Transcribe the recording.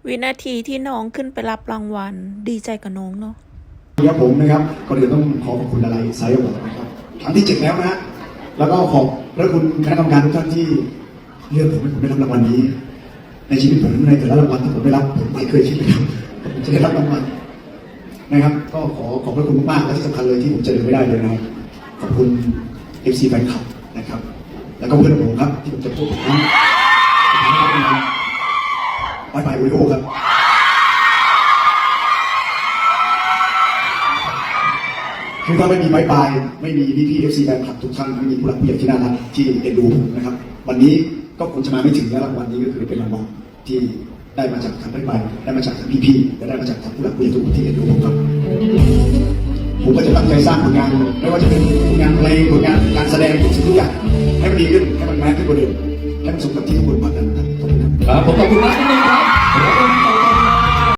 วินาทีที่น้องขึ้นไปรับรางวัลดีใจกับน้องเนาะครับผมนะครับก็เดี๋ยวต้องขอบคุณอะไรไซส์บอกนะครับครั้งที่7แล้วนะฮะแล้วก็ขอบพระคุณคณะกรรมการทุกท่านที่เลือกผมให้ผมได้รับรางวัลนี้ในชีวิตผมในแต่ละรางวัลที่ผมได้รับผมไม่เคยคิดเลยครับผมจะได้รับรางวัลนะครับก็ขอบพระคุณมากๆและที่สำคัญเลยที่ผมจะลืมไม่ได้เลยนะครับขอบคุณ FC แฟนคลับนะครับแล้วก็เพื่อนผมครับที่ผมจะพูดถึงบายบายโอริโอครับคือถ้าไม่มีไม้ปลายไม่มีพี่ๆ FC แฟนคลับทุกท่านไม่มีผู้หลักผู้ใหญ่ที่น่ารักที่เอ็นดูผมนะครับวันนี้ก็คงจะมาไม่ถึงแล้วรางวัลนี้ก็คือเป็นรางวัลที่ได้มาจากทางไม้ปลายได้มาจากทางพี่ๆและได้มาจากทางผู้หลักผู้ใหญ่ทุกคนที่เอ็นดูผมครับผมก็จะตั้งใจสร้างผลงานไม่ว่าจะเป็นผลงานเพลงผลงานการแสดงทุกสิ่งทุกอย่างให้มันดีขึ้นให้มันแมสขึ้นกว่าเดิมให้มันสมกับที่ทุกคนผลักดันครับขอบคุณครับขอบคุณมากนิดนึงครับ